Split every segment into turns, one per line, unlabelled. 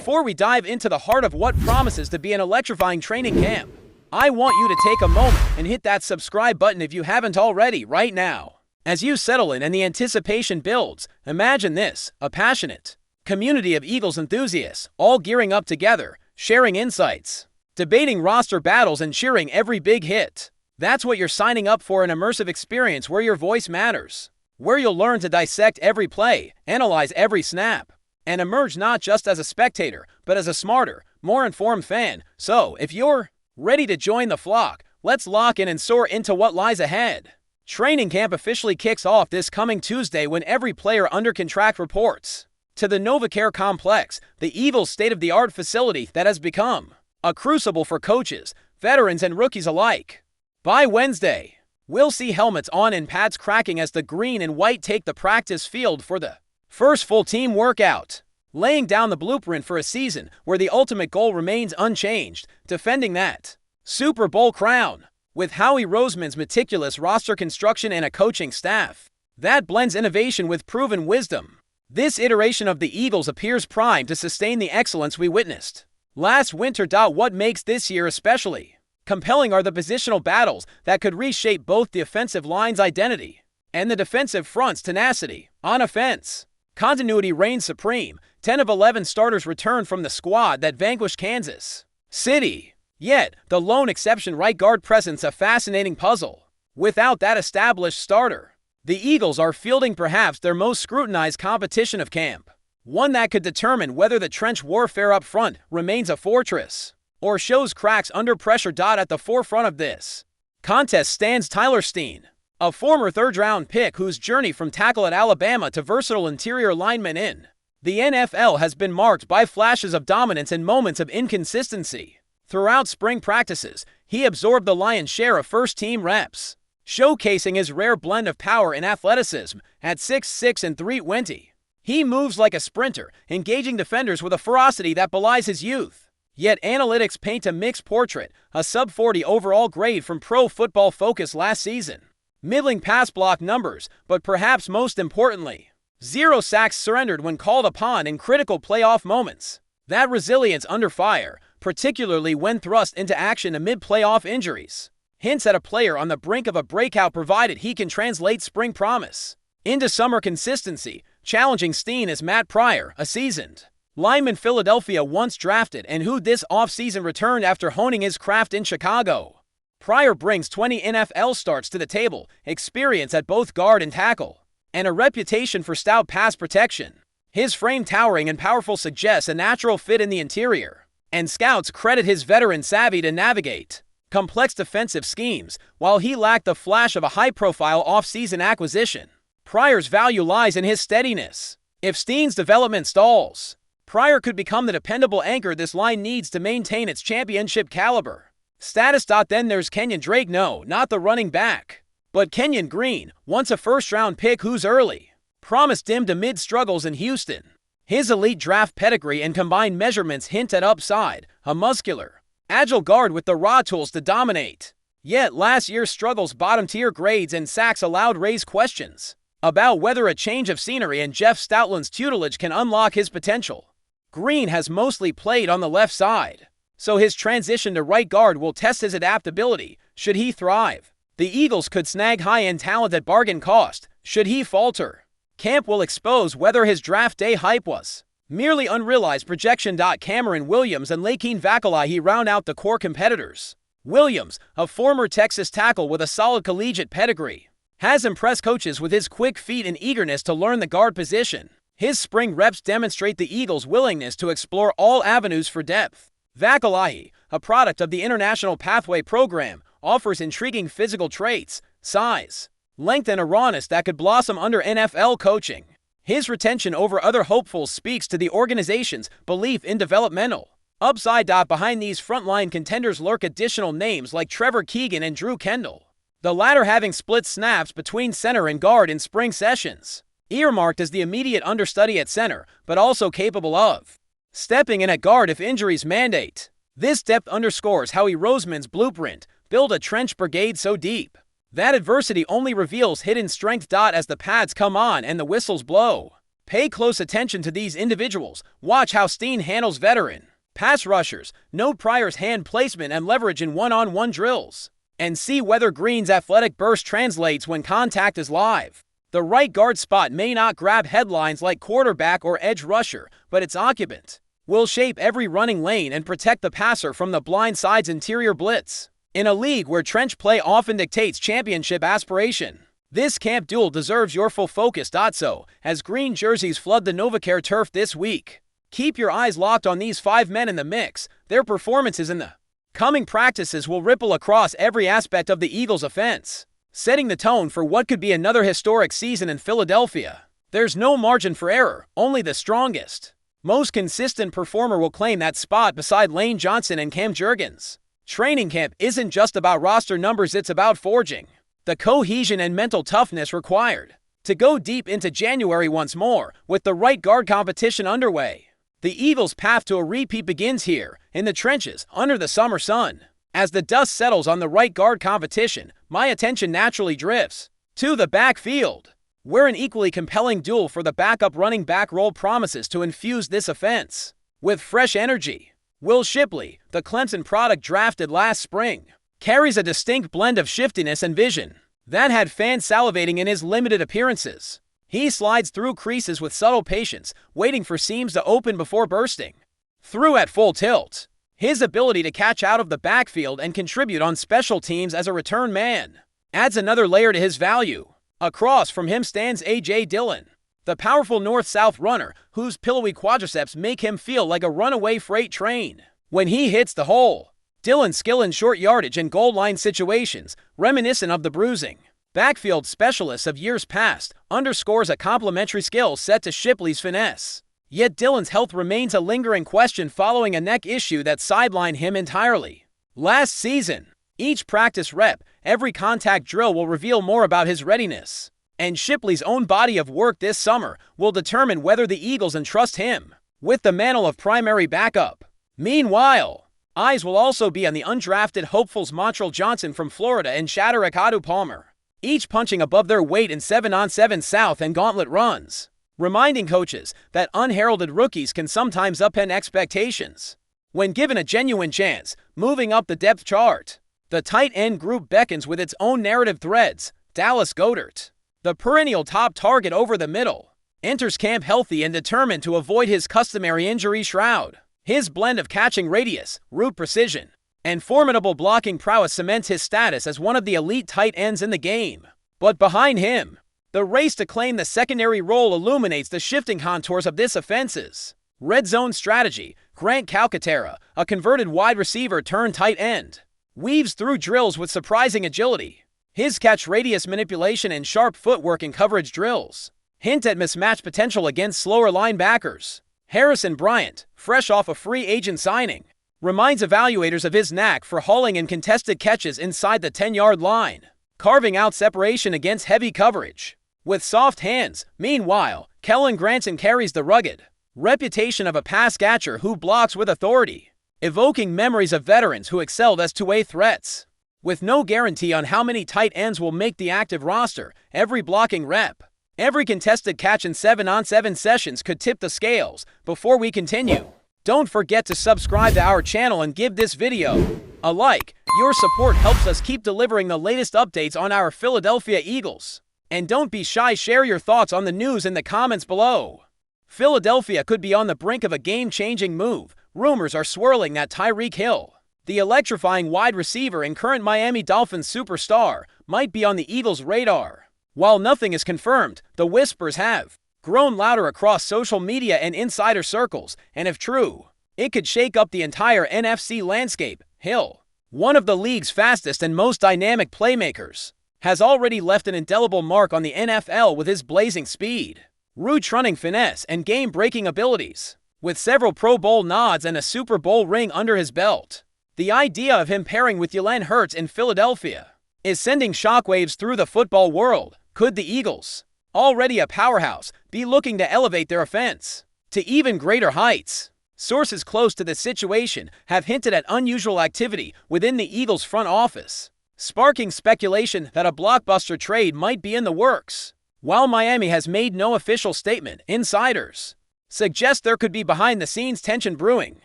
Before we dive into the heart of what promises to be an electrifying training camp, I want you to take a moment and hit that subscribe button if you haven't already right now. As you settle in and the anticipation builds, imagine this, a passionate community of Eagles enthusiasts, all gearing up together, sharing insights, debating roster battles, and cheering every big hit. That's what you're signing up for, an immersive experience where your voice matters, where you'll learn to dissect every play, analyze every snap, and emerge not just as a spectator, but as a smarter, more informed fan. So, if you're ready to join the flock, let's lock in and soar into what lies ahead. Training camp officially kicks off this coming Tuesday when every player under contract reports to the NovaCare Complex, the Eagles' state-of-the-art facility that has become a crucible for coaches, veterans, and rookies alike. By Wednesday, we'll see helmets on and pads cracking as the green and white take the practice field for the first full team workout, laying down the blueprint for a season where the ultimate goal remains unchanged, defending that Super Bowl crown. With Howie Roseman's meticulous roster construction and a coaching staff that blends innovation with proven wisdom, this iteration of the Eagles appears primed to sustain the excellence we witnessed last winter. What makes this year especially compelling are the positional battles that could reshape both the offensive line's identity and the defensive front's tenacity. On offense, continuity reigns supreme. 10 of 11 starters return from the squad that vanquished Kansas City. Yet, the lone exception, right guard, presents a fascinating puzzle. Without that established starter, the Eagles are fielding perhaps their most scrutinized competition of camp, one that could determine whether the trench warfare up front remains a fortress or shows cracks under pressure. At the forefront of this contest stands Tyler Steen, a former third-round pick whose journey from tackle at Alabama to versatile interior lineman in the NFL has been marked by flashes of dominance and moments of inconsistency. Throughout spring practices, he absorbed the lion's share of first-team reps, showcasing his rare blend of power and athleticism. At 6'6" and 320, he moves like a sprinter, engaging defenders with a ferocity that belies his youth. Yet analytics paint a mixed portrait, a sub-40 overall grade from Pro Football Focus last season, middling pass block numbers, but perhaps most importantly, 0 sacks surrendered when called upon in critical playoff moments. That resilience under fire, particularly when thrust into action amid playoff injuries, hints at a player on the brink of a breakout provided he can translate spring promise into summer consistency. Challenging Steen is Matt Pryor, a seasoned lineman Philadelphia once drafted and who this offseason returned after honing his craft in Chicago. Pryor brings 20 NFL starts to the table, experience at both guard and tackle, and a reputation for stout pass protection. His frame, towering and powerful, suggests a natural fit in the interior, and scouts credit his veteran savvy to navigate complex defensive schemes. While he lacked the flash of a high-profile off-season acquisition, Pryor's value lies in his steadiness. If Steen's development stalls, Pryor could become the dependable anchor this line needs to maintain its championship caliber status. Then there's Kenyon Drake, no, not the running back, but Kenyon Green, once a first-round pick whose early promise dimmed amid struggles in Houston. His elite draft pedigree and combined measurements hint at upside, a muscular, agile guard with the raw tools to dominate. Yet last year's struggles, bottom-tier grades, and sacks allowed raise questions about whether a change of scenery and Jeff Stoutland's tutelage can unlock his potential. Green has mostly played on the left side, so his transition to right guard will test his adaptability. Should he thrive, the Eagles could snag high-end talent at bargain cost. Should he falter, camp will expose whether his draft day hype was merely unrealized projection. Cameron Williams and Lakeen Vakalahi round out the core competitors. Williams, a former Texas tackle with a solid collegiate pedigree, has impressed coaches with his quick feet and eagerness to learn the guard position. His spring reps demonstrate the Eagles' willingness to explore all avenues for depth. Vakalahi, a product of the International Pathway Program, offers intriguing physical traits, size, length, and a rawness that could blossom under NFL coaching. His retention over other hopefuls speaks to the organization's belief in developmental upside. Behind these frontline contenders lurk additional names like Trevor Keegan and Drew Kendall, the latter having split snaps between center and guard in spring sessions. Earmarked as the immediate understudy at center, but also capable of stepping in at guard if injuries mandate. This depth underscores Howie Roseman's blueprint: build a trench brigade so deep that adversity only reveals hidden strength. As the pads come on and the whistles blow, Pay close attention to these individuals. Watch how Steen handles veteran pass rushers, note Pryor's hand placement and leverage in one-on-one drills, and see whether Green's athletic burst translates when contact is live. The right guard spot may not grab headlines like quarterback or edge rusher, but its occupant will shape every running lane and protect the passer from the blind side's interior blitz. In a league where trench play often dictates championship aspiration, this camp duel deserves your full focus. So, as green jerseys flood the Novacare turf this week, keep your eyes locked on these 5 men in the mix. Their performances in the coming practices will ripple across every aspect of the Eagles' offense, setting the tone for what could be another historic season in Philadelphia. There's no margin for error, only the strongest, most consistent performer will claim that spot beside Lane Johnson and Cam Jurgens. Training camp isn't just about roster numbers, it's about forging the cohesion and mental toughness required to go deep into January once more. With the right guard competition underway, the Eagles' path to a repeat begins here, in the trenches, under the summer sun. As the dust settles on the right guard competition, my attention naturally drifts to the backfield, where an equally compelling duel for the backup running back role promises to infuse this offense with fresh energy. Will Shipley, the Clemson product drafted last spring, carries a distinct blend of shiftiness and vision that had fans salivating in his limited appearances. He slides through creases with subtle patience, waiting for seams to open before bursting through at full tilt. His ability to catch out of the backfield and contribute on special teams as a return man adds another layer to his value. Across from him stands A.J. Dillon, the powerful north-south runner whose pillowy quadriceps make him feel like a runaway freight train when he hits the hole. Dillon's skill in short yardage and goal line situations, reminiscent of the bruising backfield specialists of years past, underscores a complementary skill set to Shipley's finesse. Yet Dillon's health remains a lingering question following a neck issue that sidelined him entirely last season. Each practice rep, every contact drill will reveal more about his readiness, and Shipley's own body of work this summer will determine whether the Eagles entrust him with the mantle of primary backup. Meanwhile, eyes will also be on the undrafted hopefuls Montrell Johnson from Florida and Shadrack Adu Palmer, each punching above their weight in 7-on-7 South and gauntlet runs, reminding coaches that unheralded rookies can sometimes upend expectations when given a genuine chance. Moving up the depth chart, the tight end group beckons with its own narrative threads. Dallas Goedert, the perennial top target over the middle, enters camp healthy and determined to avoid his customary injury shroud. His blend of catching radius, route precision, and formidable blocking prowess cements his status as one of the elite tight ends in the game. But behind him, the race to claim the secondary role illuminates the shifting contours of this offense's red zone strategy. Grant Calcaterra, a converted wide receiver turned tight end, weaves through drills with surprising agility. His catch radius manipulation and sharp footwork in coverage drills hint at mismatch potential against slower linebackers. Harrison Bryant, fresh off a free agent signing, reminds evaluators of his knack for hauling in contested catches inside the 10-yard line, carving out separation against heavy coverage with soft hands. Meanwhile, Kellen Granson carries the rugged reputation of a pass catcher who blocks with authority, evoking memories of veterans who excelled as two-way threats. With no guarantee on how many tight ends will make the active roster, every blocking rep, every contested catch in 7-on-7 sessions could tip the scales. Before we continue, don't forget to subscribe to our channel and give this video a like. Your support helps us keep delivering the latest updates on our Philadelphia Eagles. And don't be shy, share your thoughts on the news in the comments below. Philadelphia could be on the brink of a game-changing move. Rumors are swirling that Tyreek Hill, the electrifying wide receiver and current Miami Dolphins superstar, might be on the Eagles' radar. While nothing is confirmed, the whispers have grown louder across social media and insider circles, and if true, it could shake up the entire NFC landscape. Hill, one of the league's fastest and most dynamic playmakers, has already left an indelible mark on the NFL with his blazing speed, route-running finesse, and game-breaking abilities. With several Pro Bowl nods and a Super Bowl ring under his belt, the idea of him pairing with Jalen Hurts in Philadelphia is sending shockwaves through the football world. Could the Eagles, already a powerhouse, be looking to elevate their offense to even greater heights? Sources close to the situation have hinted at unusual activity within the Eagles' front office, sparking speculation that a blockbuster trade might be in the works. While Miami has made no official statement, insiders suggest there could be behind-the-scenes tension brewing,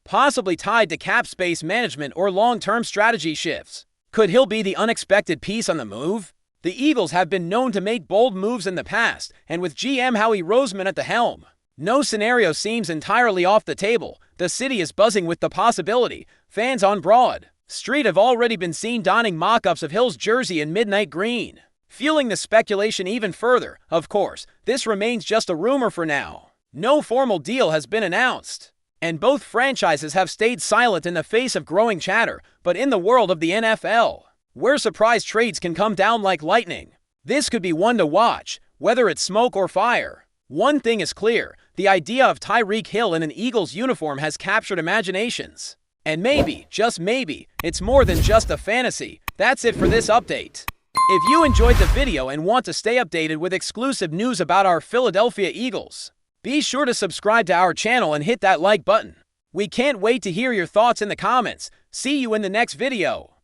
possibly tied to cap space management or long-term strategy shifts. Could Hill be the unexpected piece on the move? The Eagles have been known to make bold moves in the past, and with GM Howie Roseman at the helm, no scenario seems entirely off the table. The city is buzzing with the possibility. Fans on Broad Street have already been seen donning mock-ups of Hill's jersey in midnight green. Fueling the speculation even further, of course, this remains just a rumor for now. No formal deal has been announced, and both franchises have stayed silent in the face of growing chatter. But in the world of the NFL, where surprise trades can come down like lightning, this could be one to watch, whether it's smoke or fire. One thing is clear, the idea of Tyreek Hill in an Eagles uniform has captured imaginations. And maybe, just maybe, it's more than just a fantasy. That's it for this update. If you enjoyed the video and want to stay updated with exclusive news about our Philadelphia Eagles, be sure to subscribe to our channel and hit that like button. We can't wait to hear your thoughts in the comments. See you in the next video.